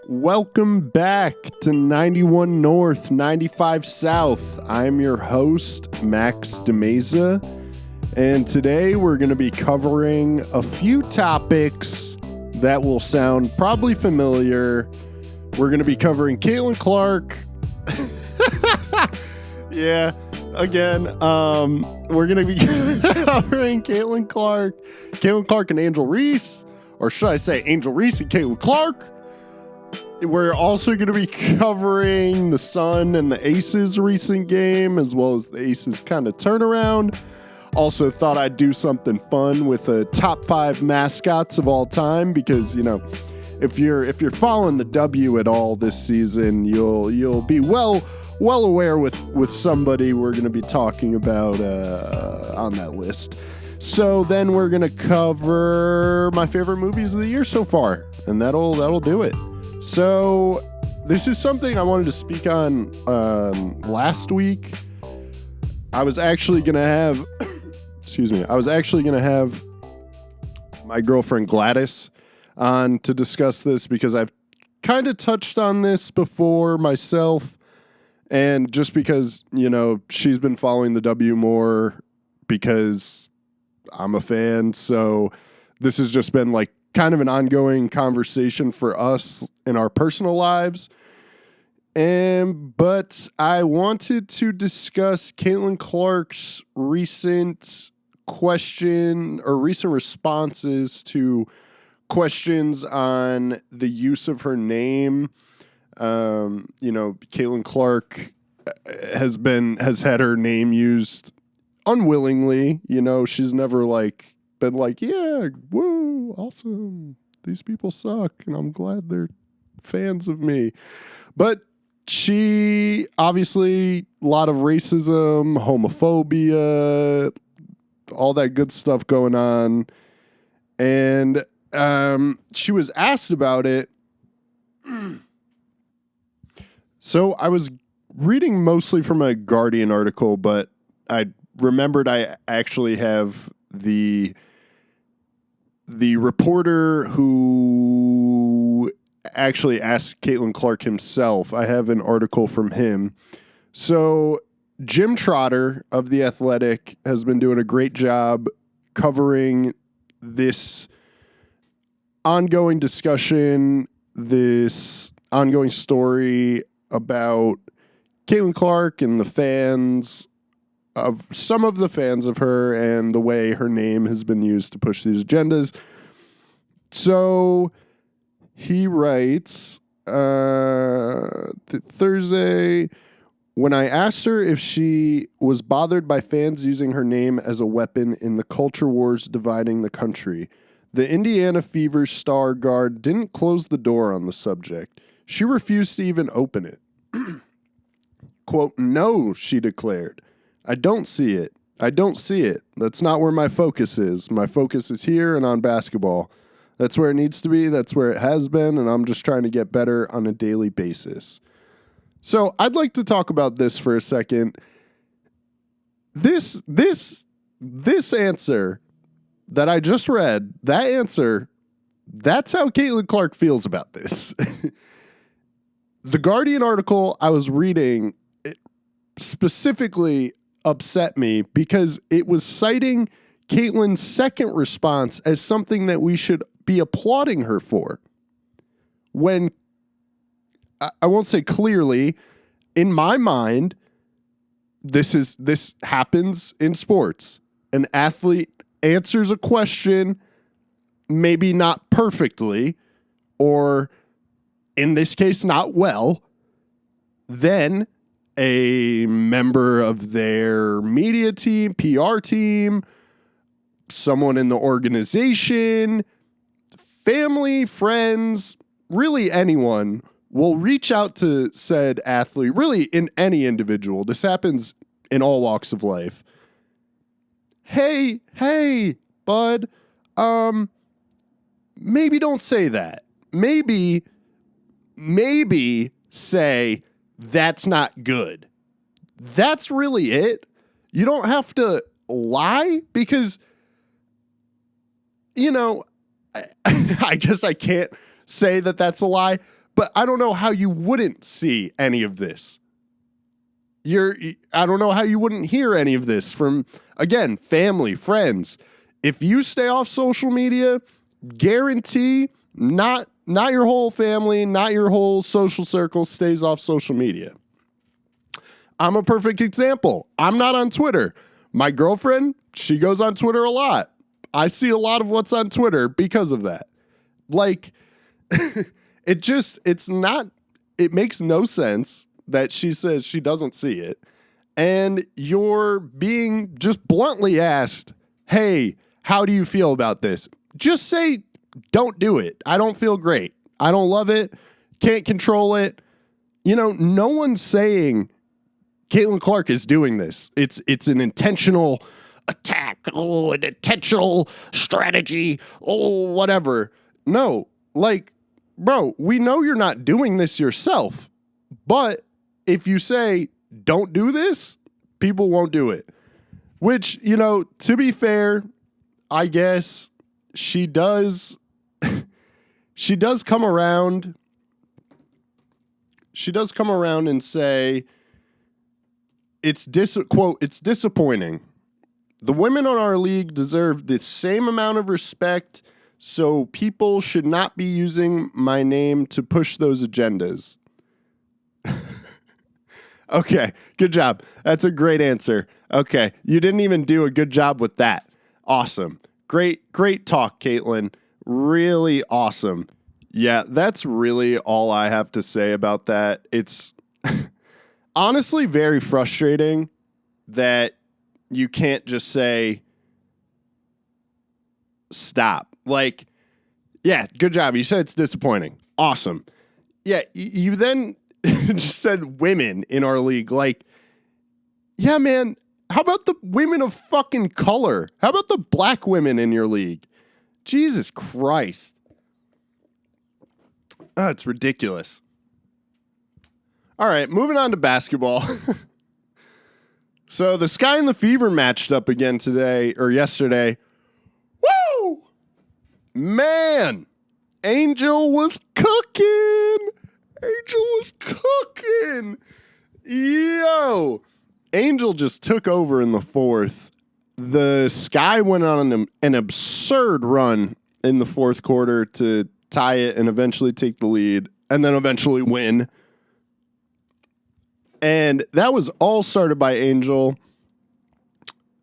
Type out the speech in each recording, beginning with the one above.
Welcome back to 91 North, 95 South. I'm your host, Max DeMeza, and today we're going to be covering a few topics that will sound probably familiar. We're going to be covering Caitlyn Clark. Yeah, again, we're going to be covering Caitlyn Clark and Angel Reese, or should I say Angel Reese and Caitlyn Clark. We're also going to be covering the Sun and the Aces recent game, as well as the Aces kind of turnaround. Also thought I'd do something fun with a top 5 mascots of all time, because, you know, if you're following the W at all this season, you'll be well aware with somebody we're going to be talking about on that list. So then we're going to cover my favorite movies of the year so far, and that'll do it. So this is something I wanted to speak on last week. I was actually going to have, my girlfriend Gladys on to discuss this, because I've kind of touched on this before myself, and just because, you know, she's been following the W more because I'm a fan. So this has just been like kind of an ongoing conversation for us in our personal lives. But I wanted to discuss Caitlyn Clark's recent responses to questions on the use of her name. Caitlyn Clark has had her name used unwillingly. You know, she's never been like, yeah, woo, awesome, these people suck, and I'm glad they're fans of me. But she, obviously, a lot of racism, homophobia, all that good stuff going on. And she was asked about it. So I was reading mostly from a Guardian article, but I remembered I actually have the reporter who actually asked Caitlyn Clark himself. I have an article from him. So Jim Trotter of The Athletic has been doing a great job covering this ongoing discussion, this ongoing story about Caitlyn Clark and some of the fans of her, and the way her name has been used to push these agendas. So he writes, Thursday, when I asked her if she was bothered by fans using her name as a weapon in the culture wars dividing the country, the Indiana Fever star guard didn't close the door on the subject. She refused to even open it. Quote, "No," she declared. I don't see it. That's not where my focus is. My focus is here and on basketball. That's where it needs to be. That's where it has been. And I'm just trying to get better on a daily basis. So I'd like to talk about this for a second. This answer that I just read, that's how Caitlyn Clark feels about this. The Guardian article I was reading specifically upset me because it was citing Caitlyn's second response as something that we should be applauding her for. When I won't say clearly, in my mind, this happens in sports. An athlete answers a question, maybe not perfectly, or in this case, not well. Then a member of their media team, PR team, someone in the organization, family, friends, really anyone will reach out to said athlete, really in any individual. This happens in all walks of life. Hey, bud, maybe don't say that. Maybe say, that's not good. That's really it. You don't have to lie, because, you know, I guess I can't say that that's a lie, But I don't know how you wouldn't see any of this. I don't know how you wouldn't hear any of this from, again, family, friends. If you stay off social media, guarantee not your whole family, not your whole social circle stays off social media. I'm a perfect example. I'm not on Twitter. My girlfriend, she goes on Twitter a lot. I see a lot of what's on Twitter because of that. Like, it makes no sense that she says she doesn't see it. And you're being just bluntly asked, hey, how do you feel about this? Just say, don't do it. I don't feel great. I don't love it. Can't control it. No one's saying Caitlyn Clark is doing this. It's an intentional attack. Oh, an intentional strategy. Oh, whatever. No, bro, we know you're not doing this yourself. But if you say, don't do this, people won't do it. Which, to be fair, I guess she does come around. She does come around and say, quote, it's disappointing. The women on our league deserve the same amount of respect, so people should not be using my name to push those agendas. Okay, good job. That's a great answer. Okay, you didn't even do a good job with that. Awesome. Great talk, Caitlyn. Really awesome. Yeah, that's really all I have to say about that. It's honestly very frustrating that you can't just say, stop. Like, yeah, good job. You said it's disappointing. Awesome. Yeah, you then just said women in our league. Like, yeah, man, how about the women of fucking color? How about the black women in your league? Jesus Christ. Oh, it's ridiculous. All right, moving on to basketball. So the Sky and the Fever matched up again yesterday. Woo! Man, Angel was cooking. Yo. Angel just took over in the fourth. The Sky went on an absurd run in the fourth quarter to tie it and eventually take the lead and then eventually win. And that was all started by Angel.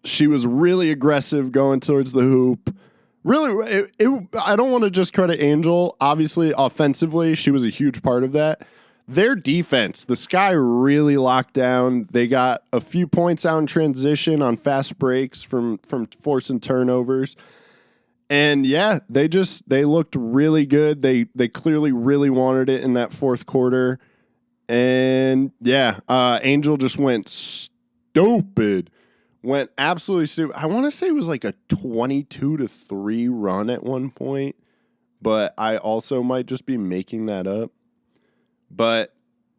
She was really aggressive going towards the hoop. Really, I don't want to just credit Angel. Obviously, offensively, she was a huge part of that. Their defense, the Sky really locked down. They got a few points out in transition on fast breaks from forcing turnovers. And yeah, they looked really good. They clearly really wanted it in that fourth quarter. And yeah, Angel just went stupid. Went absolutely stupid. I want to say it was like a 22-3 run at one point, but I also might just be making that up. But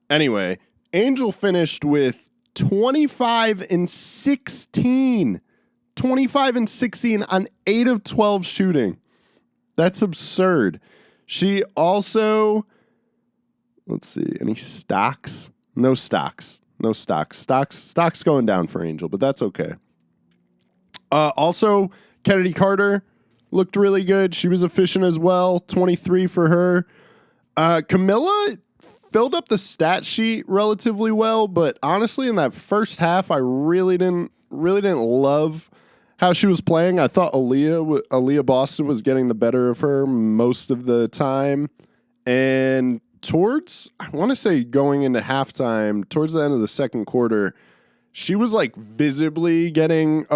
anyway, Angel finished with 25 and 16. 25 and 16 on 8 of 12 shooting. That's absurd. She also, let's see, any stocks? No stocks. Stocks going down for Angel, but that's okay. Also, Kennedy Carter looked really good. She was efficient as well. 23 for her. Camilla filled up the stat sheet relatively well, but honestly, in that first half, I really didn't love how she was playing. I thought Aaliyah Boston was getting the better of her most of the time. And I want to say going into halftime, towards the end of the second quarter, she was like visibly getting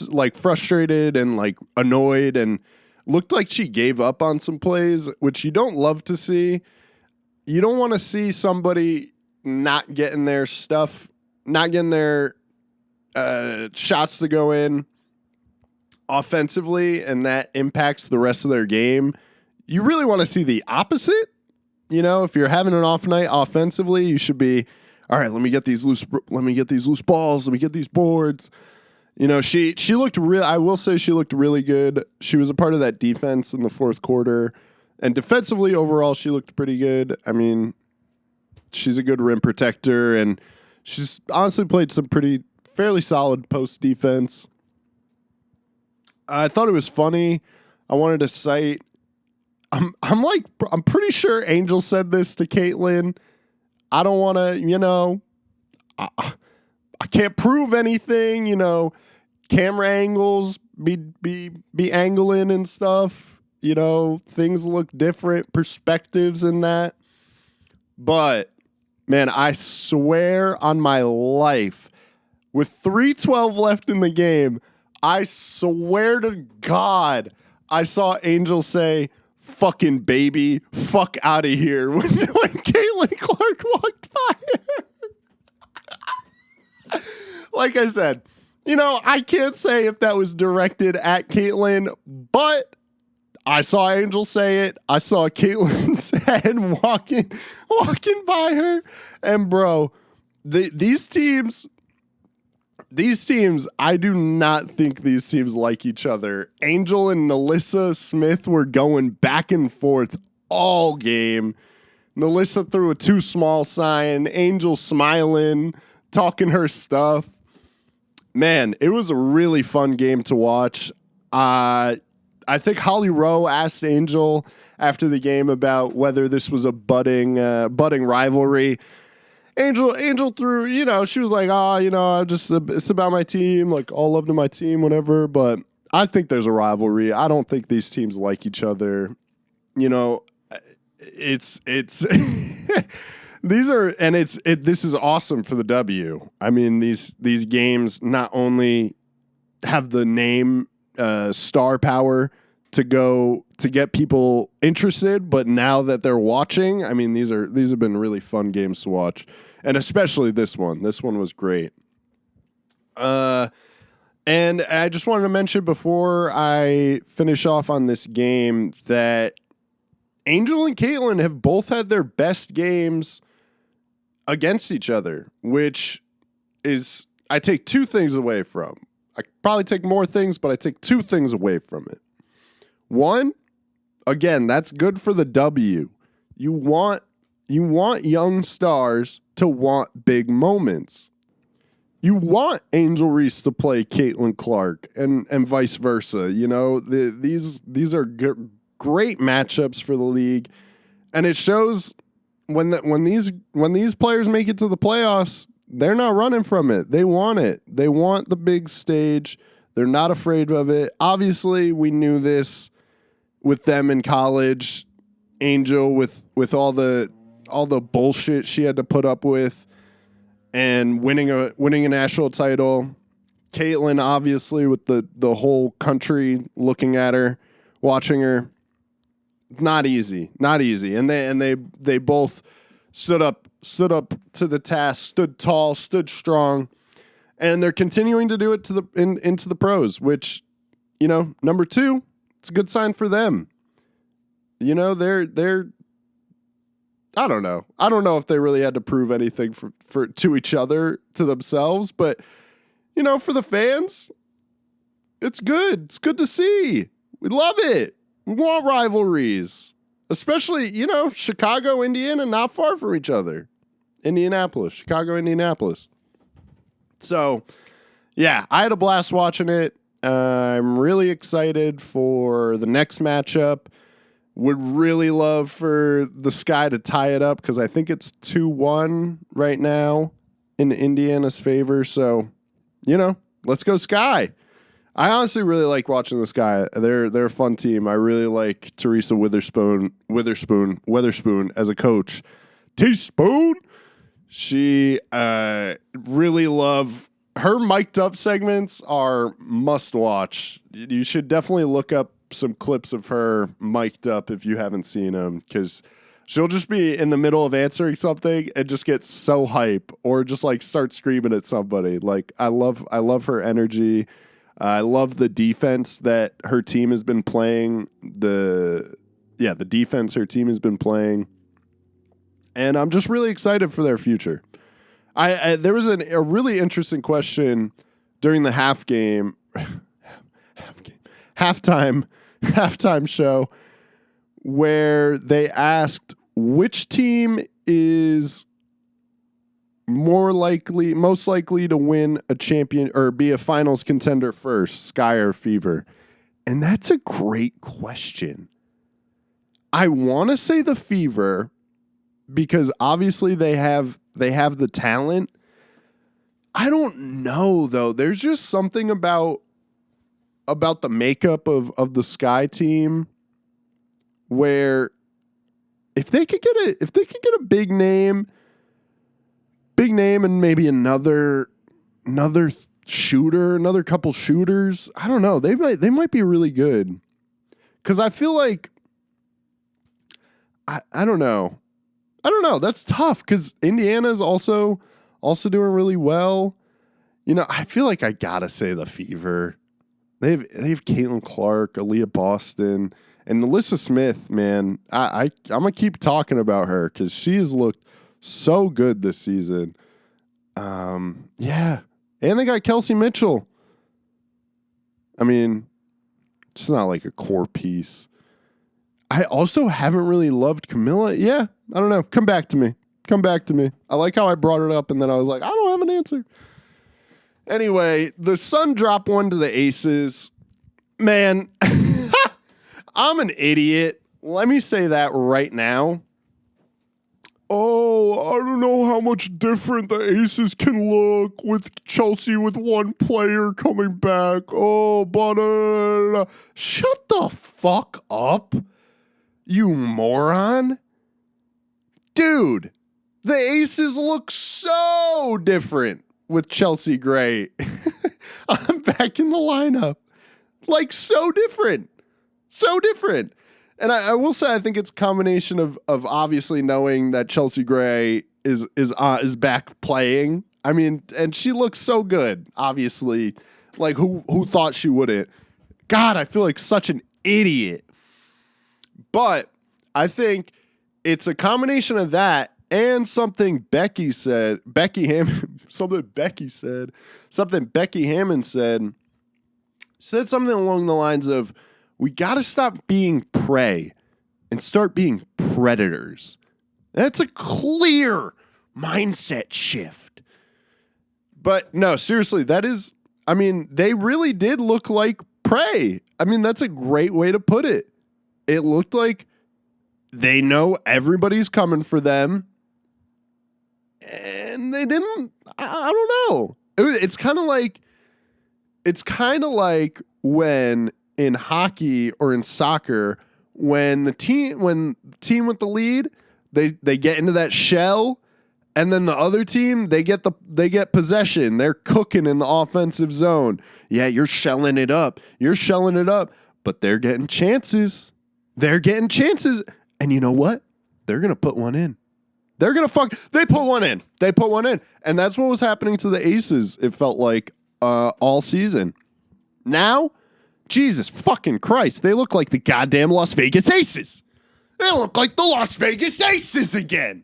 like frustrated and like annoyed and looked like she gave up on some plays, which you don't love to see. You don't want to see somebody not getting their stuff, not getting their shots to go in offensively, and that impacts the rest of their game. You really want to see the opposite. If you're having an off night offensively, you should be, all right, let me get these loose balls, let me get these boards. She looked real. I will say she looked really good. She was a part of that defense in the fourth quarter. And defensively, overall, she looked pretty good. I mean, she's a good rim protector, and she's honestly played some fairly solid post defense. I thought it was funny. I wanted to cite. I'm pretty sure Angel said this to Caitlyn. I don't want to, I can't prove anything, camera angles be angling and stuff, things look different, perspectives in that. But man, I swear on my life, with 3:12 left in the game, I swear to God, I I saw Angel say, "Fucking baby, fuck out of here," when Caitlyn Clark walked by her. Like I said, I can't say if that was directed at Caitlyn, but I saw Angel say it. I saw Caitlyn's head walking by her. And bro, these teams, I do not think these teams like each other. Angel and Nalissa Smith were going back and forth all game. Nalissa threw a too small sign. Angel smiling, talking her stuff. Man, it was a really fun game to watch. I think Holly Rowe asked Angel after the game about whether this was a budding rivalry. Angel threw, she was like, it's about my team, like all love to my team, whatever. But I think there's a rivalry. I don't think these teams like each other. It's this is awesome for the W. I mean, these games not only have the name star power to get people interested, but now that they're watching, I mean, these have been really fun games to watch, and especially this one. This one was great. And I just wanted to mention before I finish off on this game that Angel and Caitlyn have both had their best games against each other, which is I take two things away from. I probably take more things, but I take two things away from it. One, again, that's good for the W. You want young stars to want big moments. You want Angel Reese to play Caitlyn Clark and vice versa. These are great matchups for the league, and it shows when these players make it to the playoffs. They're not running from it. They want it. They want the big stage. They're not afraid of it. Obviously, we knew this with them in college. Angel with all the bullshit she had to put up with, and winning a national title. Caitlyn, obviously, with the whole country looking at her, watching her. Not easy. And they both stood up to the task, stood tall, stood strong, and they're continuing to do it into the pros, which, number two, it's a good sign for them. They're I don't know. I don't know if they really had to prove anything for to each other, to themselves, but for the fans, it's good. It's good to see. We love it. We want rivalries, especially, Chicago, Indiana, not far from each other. Chicago, Indianapolis. So, yeah, I had a blast watching it. I'm really excited for the next matchup. Would really love for the Sky to tie it up because I think it's 2-1 right now in Indiana's favor. So, let's go Sky. I honestly really like watching the Sky. They're a fun team. I really like Teresa Witherspoon as a coach. Teaspoon. She really love her mic'd up segments are must watch. You should definitely look up some clips of her mic'd up if you haven't seen them, because she'll just be in the middle of answering something and just get so hype or just like start screaming at somebody. Like I love her energy. I love the defense that her team has been playing. The defense her team has been playing. And I'm just really excited for their future. There was a really interesting question during the halftime show where they asked which team is most likely to win a champion or be a finals contender first, Sky or Fever? And that's a great question. I want to say the Fever because obviously they have the talent. I don't know though. There's just something about the makeup of the Sky team where if they could get a big name and maybe another shooter, another couple shooters, I don't know. They might be really good. Cuz I feel like I don't know. That's tough cuz Indiana's also doing really well. You know, I feel like I got to say the Fever. They have Caitlyn Clark, Aaliyah Boston, and Alyssa Smith, man. I'm going to keep talking about her cuz she has looked so good this season. Yeah. And they got Kelsey Mitchell. I mean, she's not like a core piece. I also haven't really loved Camilla. Yeah, I don't know. Come back to me. I like how I brought it up and then I was like, I don't have an answer. Anyway, the Sun dropped one to the Aces. Man, I'm an idiot. Let me say that right now. Oh, I don't know how much different the Aces can look with Chelsea with one player coming back. Oh, but shut the fuck up, you moron. Dude, the Aces look so different with Chelsea Gray. I'm back in the lineup. Like, so different. And I will say, I think it's a combination of obviously knowing that Chelsea Gray is back playing. I mean, and she looks so good. Obviously, like who thought she wouldn't? God, I feel like such an idiot. But I think it's a combination of that and something Becky Hammond said something along the lines of, we got to stop being prey and start being predators. That's a clear mindset shift. But no, seriously, they really did look like prey. I mean, that's a great way to put it. It looked like they know everybody's coming for them. And they didn't, I don't know. It's kind of like when in hockey or in soccer, when the team with the lead, they get into that shell, and then the other team, they get possession. They're cooking in the offensive zone. Yeah, you're shelling it up, but they're getting chances. And you know what? They're going to put one in. They put one in. And that's what was happening to the Aces, it felt like, all season. Now, Jesus fucking Christ, they look like the goddamn Las Vegas Aces. They look like the Las Vegas Aces again.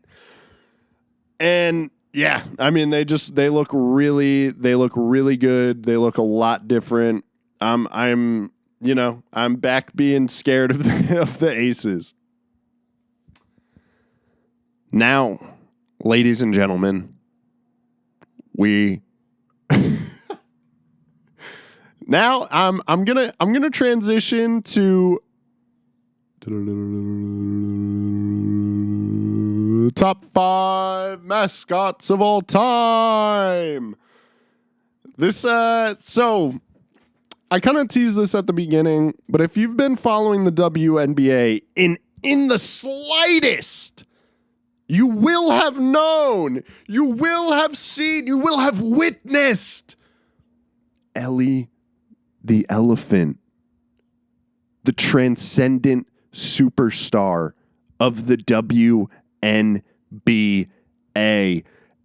And yeah, I mean, they look really good. They look a lot different. I'm back being scared of the Aces. Now, ladies and gentlemen, now I'm gonna transition to top 5 mascots of all time. This so I kind of teased this at the beginning, but if you've been following the WNBA in the slightest, you will have known, you will have seen, you will have witnessed Ellie the Elephant, the transcendent superstar of the WNBA.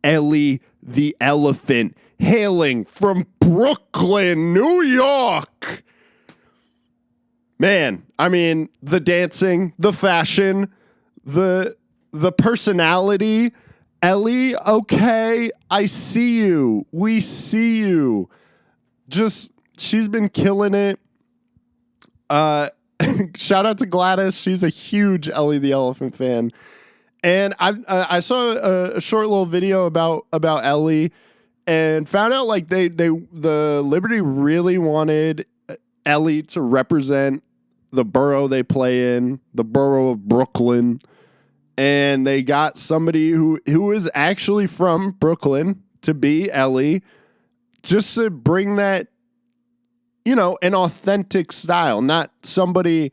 Ellie the Elephant, hailing from Brooklyn, New York. Man, I mean, the dancing, the fashion, the personality. Ellie, okay, I see you. We see you. Just, she's been killing it. Shout out to Gladys. She's a huge Ellie the Elephant fan. And I saw a short little video about Ellie and found out like the Liberty really wanted Ellie to represent the borough they play in, the borough of Brooklyn. And they got somebody who is actually from Brooklyn to be Ellie, just to bring that, an authentic style, not somebody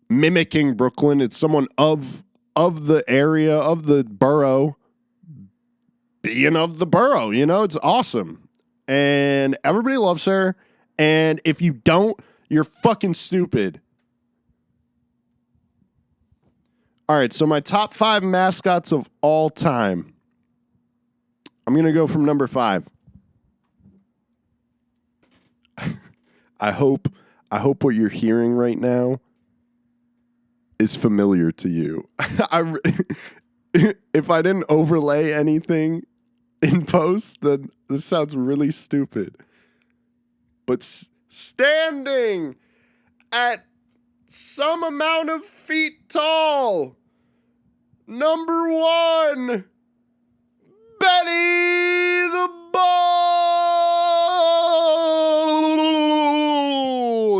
mimicking Brooklyn. It's someone of the area, of the borough, being of the borough. It's awesome. And everybody loves her. And if you don't, you're fucking stupid. All right, so my top 5 mascots of all time. I'm going to go from number 5. I hope what you're hearing right now is familiar to you. If I didn't overlay anything in post, then this sounds really stupid. But standing at some amount of feet tall, number 1, Benny the Bull.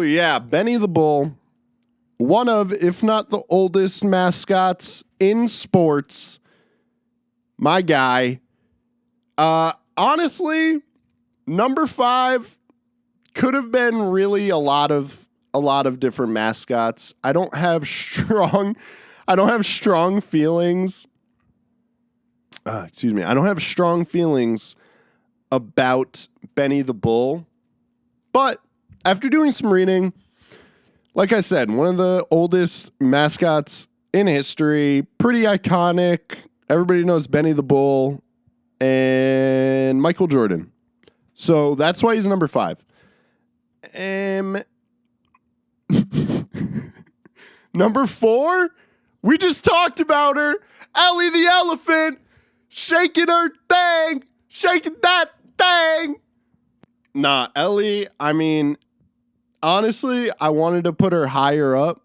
Yeah, Benny the Bull. One of, if not the oldest mascots in sports. My guy. Honestly, number 5 could have been really a lot of different mascots. I don't have strong feelings. I don't have strong feelings about Benny the Bull. But after doing some reading, like I said, one of the oldest mascots in history, pretty iconic. Everybody knows Benny the Bull and Michael Jordan. So that's why he's number 5. Number 4, we just talked about her. Ellie the Elephant, shaking her thing, shaking that thing. Nah, Ellie, honestly, I wanted to put her higher up,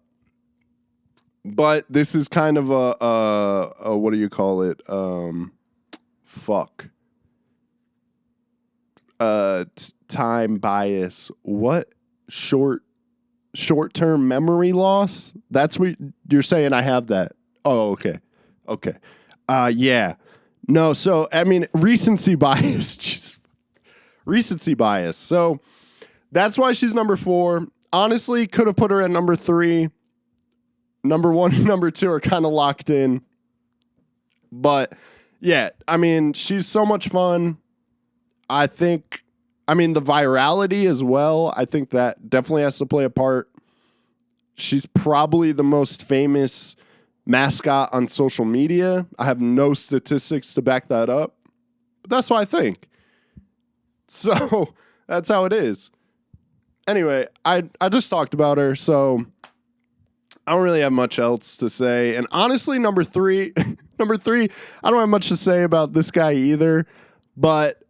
but this is kind of a what do you call it? Time bias. What? Short-term memory loss? That's what you're saying. I have that. Oh, okay. Yeah. No, so, recency bias. Just recency bias. So, that's why she's number 4. Honestly, could have put her at number 3. Number 1 and number 2 are kind of locked in. But, yeah, she's so much fun. I think, the virality as well, I think that definitely has to play a part. She's probably the most famous mascot on social media. I have no statistics to back that up, but that's what I think. So that's how it is. Anyway, I just talked about her, so I don't really have much else to say. And honestly, number 3, I don't have much to say about this guy either, but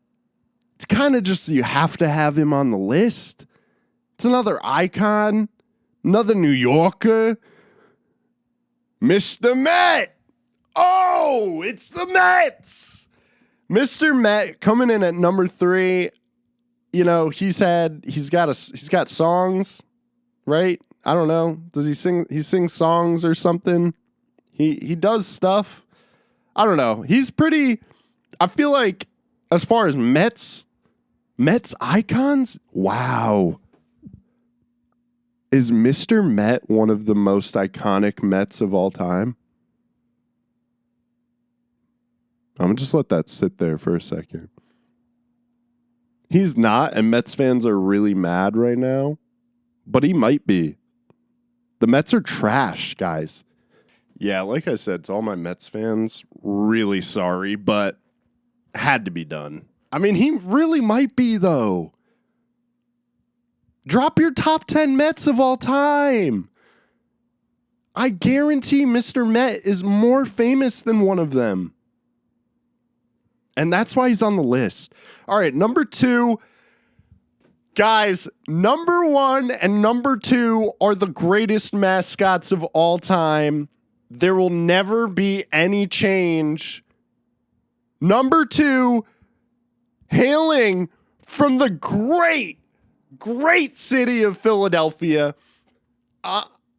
it's kind of just, you have to have him on the list. It's another icon, another New Yorker, Mr. Met. Oh, it's the Mets. Mr. Met coming in at number 3. He's got songs, right? I don't know. Does he sing? He sings songs or something. He does stuff. I don't know. He's pretty. I feel like as far as Mets icons, wow. Is Mr. Met one of the most iconic Mets of all time? I'm going to just let that sit there for a second. He's not, and Mets fans are really mad right now, but he might be. The Mets are trash, guys. Yeah, like I said, to all my Mets fans, really sorry, but had to be done. He really might be, though. Drop your top 10 Mets of all time. I guarantee Mr. Met is more famous than one of them. And that's why he's on the list. All right, number 2, Guys, number 1 and number 2 are the greatest mascots of all time. There will never be any change. Number 2, hailing from the great city of Philadelphia.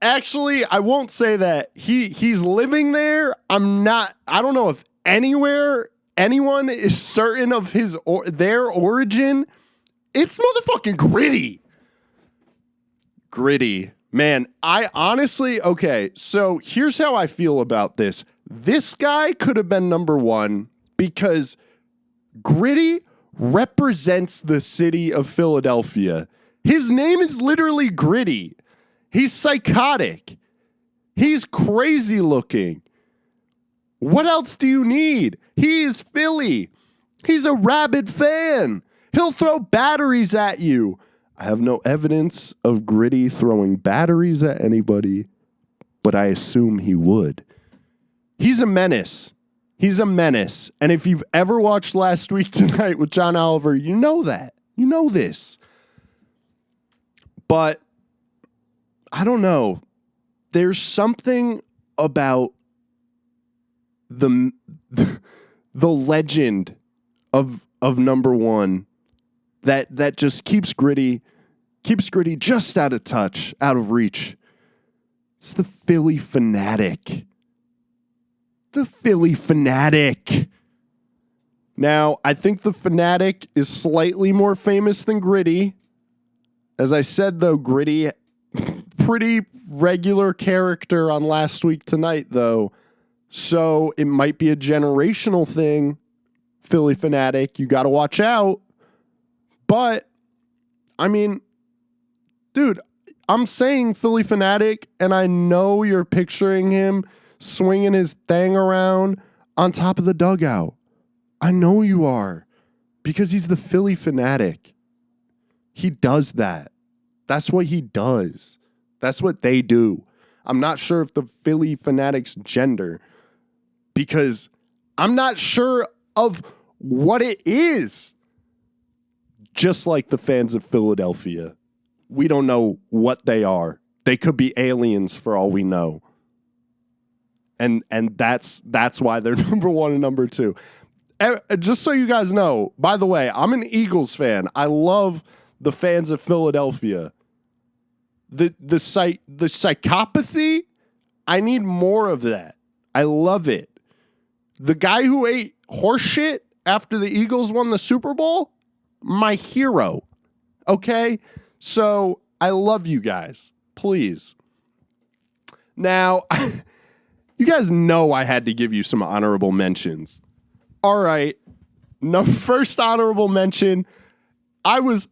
Actually, I won't say that. He's living there. I don't know if anyone is certain of their origin. It's motherfucking Gritty. Gritty. Man, I honestly, okay, so here's how I feel about this. This guy could have been number 1 because Gritty represents the city of Philadelphia. His name is literally Gritty. He's psychotic. He's crazy looking. What else do you need? He is Philly. He's a rabid fan. He'll throw batteries at you. I have no evidence of Gritty throwing batteries at anybody, but I assume he would. He's a menace. He's a menace. And if you've ever watched Last Week Tonight with John Oliver, you know that. You know this. But I don't know. There's something about the legend of number 1 that just keeps Gritty just out of touch, out of reach. It's the Philly fanatic. The Philly fanatic. Now, I think the fanatic is slightly more famous than Gritty. As I said, though, Gritty, pretty regular character on Last Week Tonight, though. So it might be a generational thing. Philly fanatic, you got to watch out. But, I mean, dude, I'm saying Philly fanatic, and I know you're picturing him swinging his thing around on top of the dugout. I know you are, because he's the Philly fanatic. He does that. That's what he does. That's what they do. I'm not sure if the Philly fanatic's gender, because I'm not sure of what it is. Just like the fans of Philadelphia. We don't know what they are. They could be aliens for all we know. And that's why they're number 1 and number 2. Just so you guys know, by the way, I'm an Eagles fan. I love the fans of Philadelphia. The psychopathy, I need more of that. I love it. The guy who ate horse shit after the Eagles won the Super Bowl, my hero. Okay? So I love you guys. Please. Now, you guys know I had to give you some honorable mentions. All right. First honorable mention. I was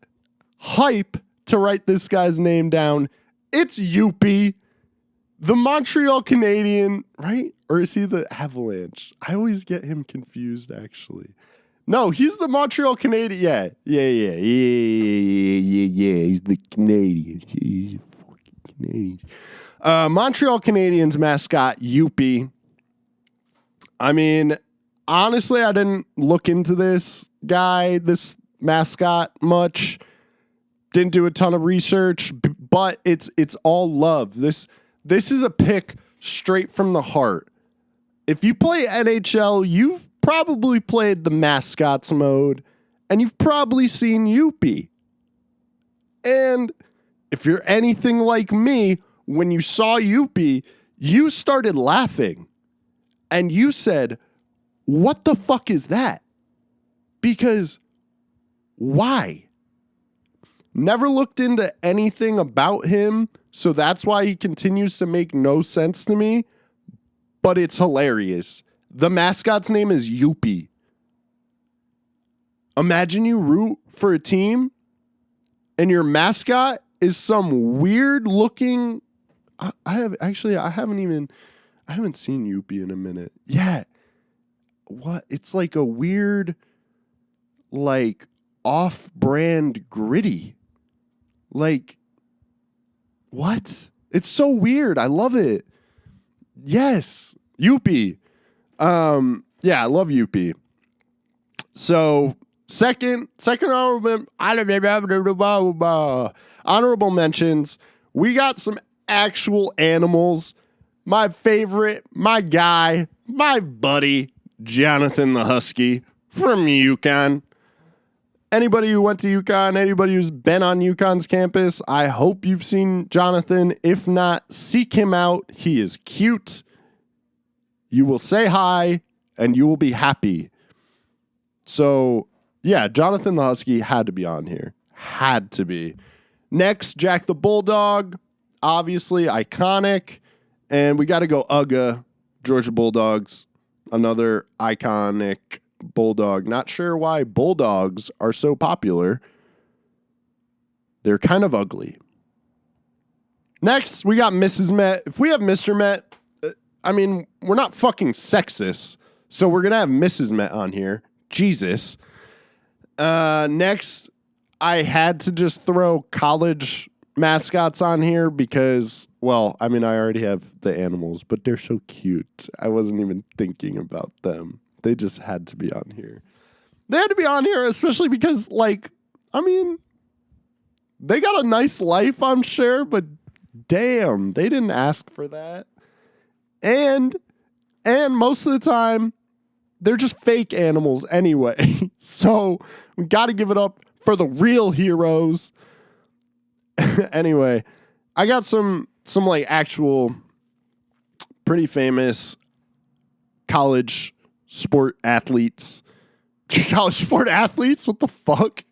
hype to write this guy's name down. It's Youppi, the Montreal Canadian, right? Or is he the Avalanche? I always get him confused, actually. No, he's the Montreal Canadian. Yeah. He's the Canadian. He's a fucking Canadian. Montreal Canadiens mascot, Youppi. I mean, honestly, I didn't look into this mascot much. Didn't do a ton of research, but it's all love. This is a pick straight from the heart. If you play NHL, you've probably played the Mascots mode, and you've probably seen Youppi. And if you're anything like me, when you saw Youppi, you started laughing. And you said, what the fuck is that? Because why? Never looked into anything about him, so that's why he continues to make no sense to me. But it's hilarious. The mascot's name is Youppi. Imagine you root for a team and your mascot is some weird looking. I haven't seen Youppi in a minute. Yeah. What? It's like a weird, like off-brand Gritty. Like, what? It's so weird. I love it. Yes. Youppi. Yeah, I love Youppi. So Second honorable mentions. We got some actual animals. My favorite, my guy, my buddy, Jonathan the Husky from Yukon. Anybody who went to UConn, anybody who's been on UConn's campus, I hope you've seen Jonathan. If not, seek him out. He is cute. You will say hi, and you will be happy. So, yeah, Jonathan the Husky had to be on here. Had to be. Next, Jack the Bulldog. Obviously, iconic. And we got to go Ugga, Georgia Bulldogs. Another iconic bulldog. Not sure why bulldogs are so popular. They're kind of ugly. Next, we got Mrs. Met. If we have Mr. Met, I mean, we're not fucking sexist, so we're going to have Mrs. Met on here. Jesus. Next, I had to just throw college mascots on here because, well, I mean, I already have the animals, but they're so cute. I wasn't even thinking about them. They just had to be on here. They had to be on here, especially because, like, I mean, they got a nice life, I'm sure, but damn, they didn't ask for that. And most of the time, they're just fake animals anyway. So we got to give it up for the real heroes. Anyway, I got some like actual pretty famous college sport athletes. College sport athletes? What the fuck?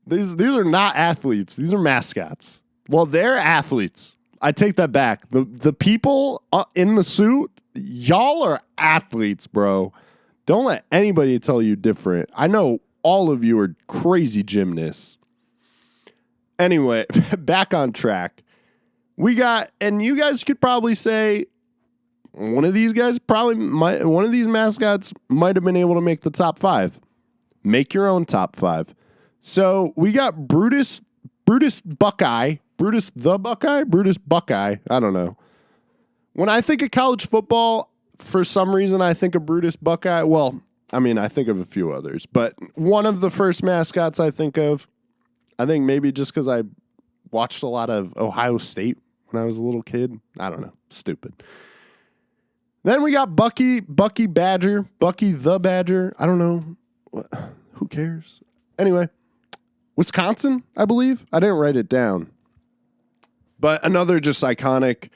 These are not athletes. These are mascots. Well, they're athletes. I take that back. The people in the suit, y'all are athletes, bro. Don't let anybody tell you different. I know all of you are crazy gymnasts. Anyway, back on track. We got, and you guys could probably say one of these mascots might have been able to make the top 5. Make your own top 5. So we got Brutus Buckeye. Brutus Buckeye. I don't know. When I think of college football, for some reason I think of Brutus Buckeye. Well, I mean, I think of a few others, but one of the first mascots I think of, I think maybe just because I watched a lot of Ohio State when I was a little kid. I don't know. Stupid. Then we got Bucky Badger, Bucky the Badger. I don't know. Who cares? Anyway, Wisconsin, I believe. I didn't write it down. But another just iconic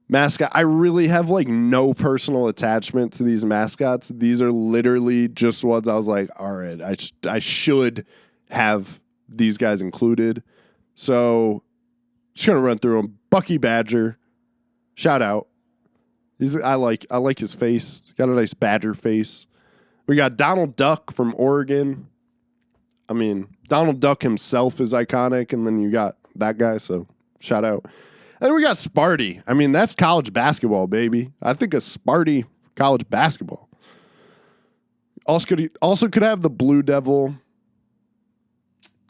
mascot. I really have like no personal attachment to these mascots. These are literally just ones I was like, all right, I should have these guys included. So just gonna run through them. Bucky Badger, shout out. I like his face. He's got a nice badger face. We got Donald Duck from Oregon. I mean, Donald Duck himself is iconic, and then you got that guy, so shout out. And then we got Sparty. I mean, that's college basketball, baby. I think of Sparty college basketball. Also could have the Blue Devil.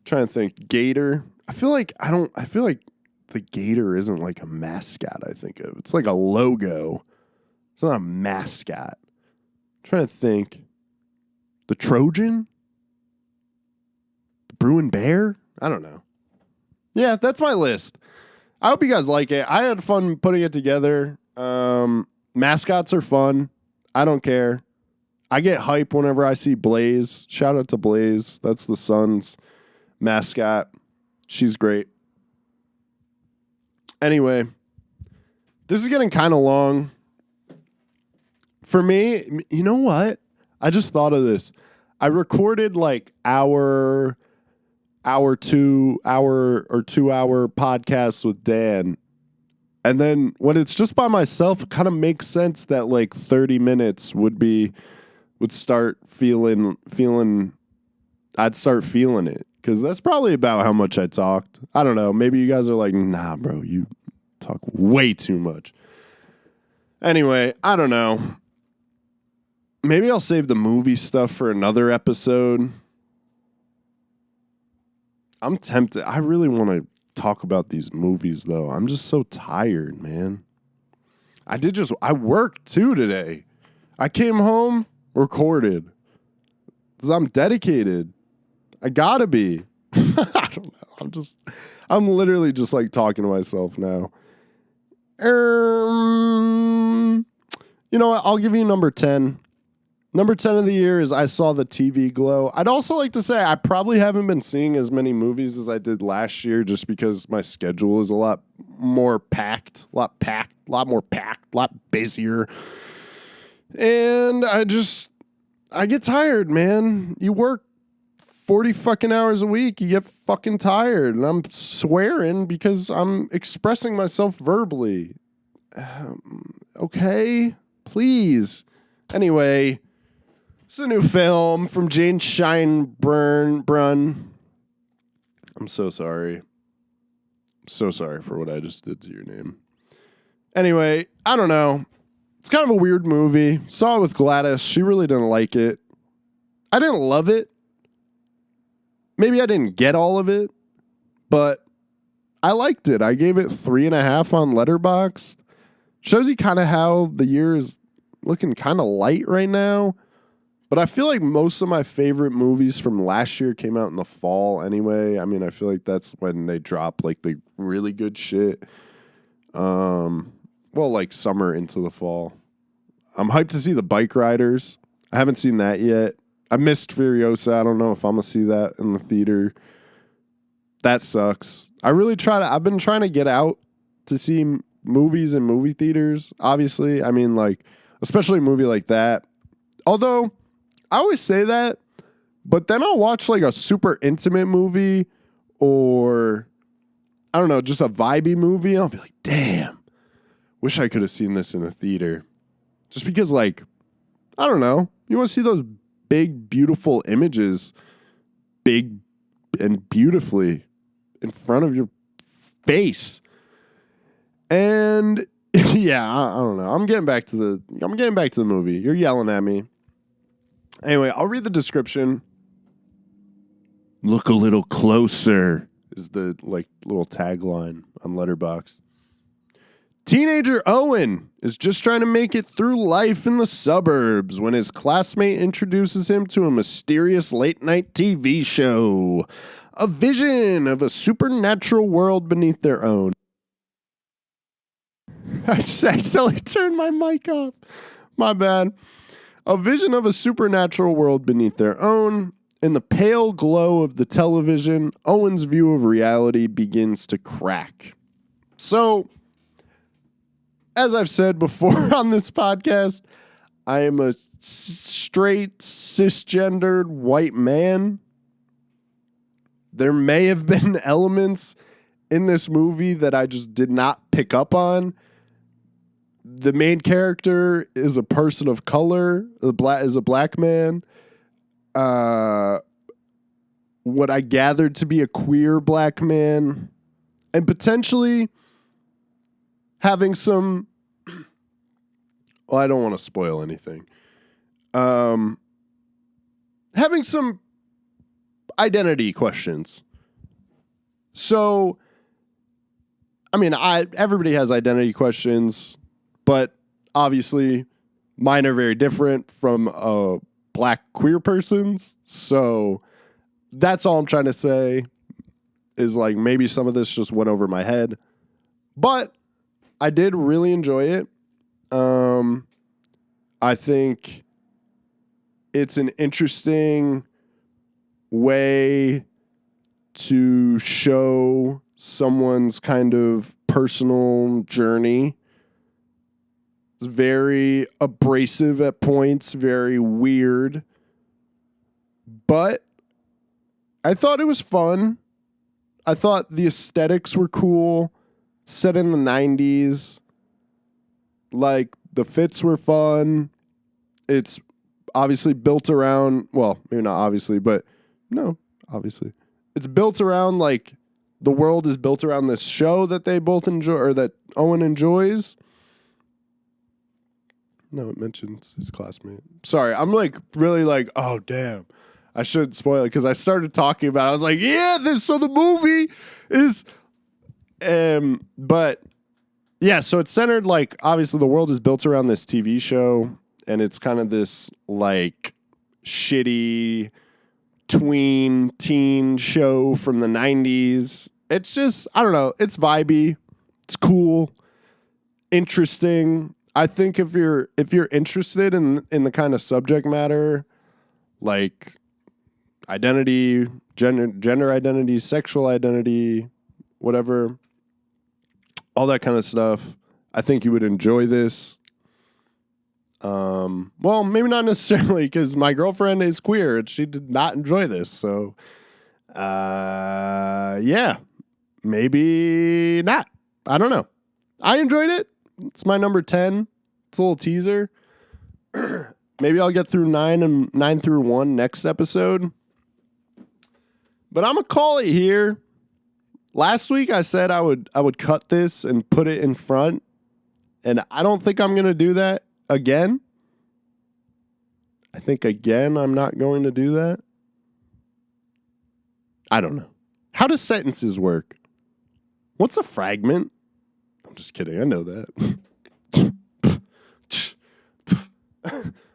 Trying to think. Gator. I feel like the Gator isn't like a mascot, I think of. It's like a logo. It's not a mascot. Trying to think. The Trojan? The Bruin Bear? I don't know. Yeah, that's my list. I hope you guys like it. I had fun putting it together. Mascots are fun. I don't care. I get hype whenever I see Blaze. Shout out to Blaze. That's the Suns mascot. She's great. Anyway, this is getting kind of long. For me, you know what? I just thought of this. I recorded like hour or 2 hour podcasts with Dan. And then when it's just by myself, it kind of makes sense that like 30 minutes would start feeling I'd start feeling it. Because that's probably about how much I talked. I don't know. Maybe you guys are like, nah, bro, you talk way too much. Anyway, I don't know. Maybe I'll save the movie stuff for another episode. I'm tempted. I really want to talk about these movies, though. I'm just so tired, man. I worked, too, today. I came home, recorded. Because I'm dedicated. I gotta be. I don't know. I'm literally just like talking to myself now. You know what? I'll give you number 10. Number 10 of the year is I Saw the TV Glow. I'd also like to say I probably haven't been seeing as many movies as I did last year just because my schedule is a lot more packed, a lot more packed, a lot busier. And I get tired, man. You work 40 fucking hours a week, you get fucking tired. And I'm swearing because I'm expressing myself verbally. Okay, please. Anyway, it's a new film from Jane Brun. I'm so sorry. I'm so sorry for what I just did to your name. Anyway, I don't know. It's kind of a weird movie. Saw it with Gladys. She really didn't like it. I didn't love it. Maybe I didn't get all of it, but I liked it. I gave it 3.5 on Letterboxd. Shows you kind of how the year is looking kind of light right now. But I feel like most of my favorite movies from last year came out in the fall anyway. I mean, I feel like that's when they drop like the really good shit. Well, like summer into the fall. I'm hyped to see The Bike Riders. I haven't seen that yet. I missed Furiosa. I don't know if I'm going to see that in the theater. That sucks. I've been trying to get out to see movies in movie theaters, obviously. I mean, like, especially a movie like that. Although, I always say that, but then I'll watch like a super intimate movie or, I don't know, just a vibey movie, and I'll be like, damn, wish I could have seen this in a theater. Just because, like, I don't know, you want to see those big, beautiful images, big and beautifully in front of your face. And yeah, I don't know. I'm getting back to the movie. You're yelling at me. Anyway, I'll read the description. Look a little closer is the like little tagline on Letterboxd. Teenager Owen is just trying to make it through life in the suburbs when his classmate introduces him to a mysterious late-night TV show. A vision of a supernatural world beneath their own. I just accidentally turned my mic off. My bad. A vision of a supernatural world beneath their own. In the pale glow of the television, Owen's view of reality begins to crack. So, as I've said before on this podcast, I am a straight, cisgendered white man. There may have been elements in this movie that I just did not pick up on. The main character is a person of color, is a black man. What I gathered to be a queer black man, and potentially having some, well, I don't want to spoil anything. Having some identity questions. So, I mean, everybody has identity questions, but obviously mine are very different from a black queer person's. So that's all I'm trying to say is like maybe some of this just went over my head, but I did really enjoy it. I think it's an interesting way to show someone's kind of personal journey. It's very abrasive at points, very weird, but I thought it was fun. I thought the aesthetics were cool. Set in the 90s. Like, the fits were fun. It's obviously built around, well, maybe not obviously, but no, obviously. It's built around, like, the world is built around this show that they both enjoy, or that Owen enjoys. No, it mentions his classmate. Sorry, I'm, like, really like, oh, damn. I shouldn't spoil it, because I started talking about it. I was like, yeah, so the movie is... but yeah, so it's centered, like, obviously the world is built around this TV show, and it's kind of this, like, shitty teen show from the 90s. It's just, I don't know, it's vibey, it's cool, interesting. I think if you're interested in the kind of subject matter like identity, gender identity, sexual identity, whatever, all that kind of stuff, I think you would enjoy this. Well, maybe not necessarily, because my girlfriend is queer and she did not enjoy this. So, yeah, maybe not. I don't know. I enjoyed it. It's my number 10. It's a little teaser. Maybe I'll get through 9 through 1 next episode. But I'm gonna call it here. Last week I said I would cut this and put it in front, and I don't think I'm gonna do that again. I think again I'm not going to do that. I don't know. How do sentences work? What's a fragment? I'm just kidding. I know that.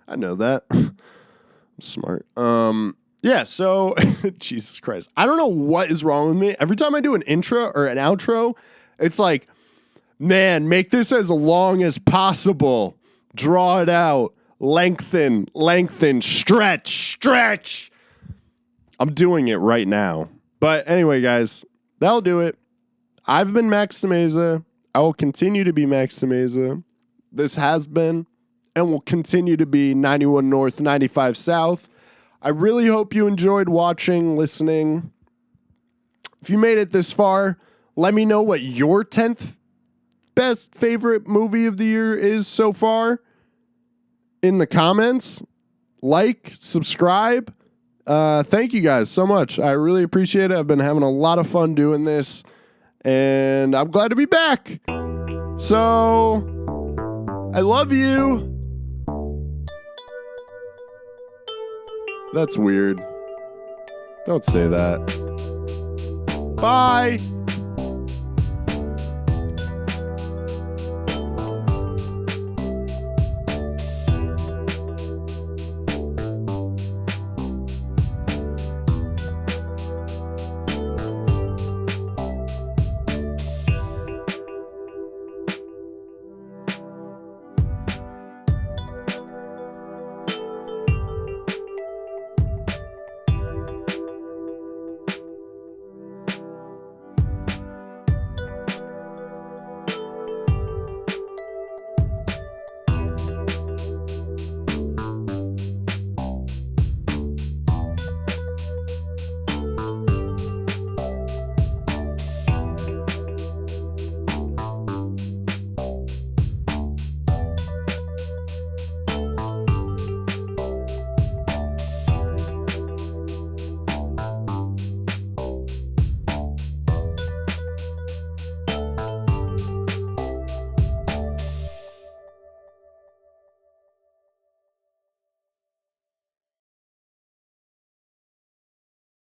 I know that. I'm smart. Yeah, so Jesus Christ. I don't know what is wrong with me. Every time I do an intro or an outro, it's like, man, make this as long as possible. Draw it out. Lengthen, stretch. I'm doing it right now. But anyway, guys, that'll do it. I've been Max Meza. I will continue to be Max Meza. This has been and will continue to be 91 North, 95 South. I really hope you enjoyed watching, listening. If you made it this far, let me know what your 10th best favorite movie of the year is so far in the comments. Like, subscribe. Thank you guys so much. I really appreciate it. I've been having a lot of fun doing this, and I'm glad to be back. So, I love you. That's weird. Don't say that. Bye.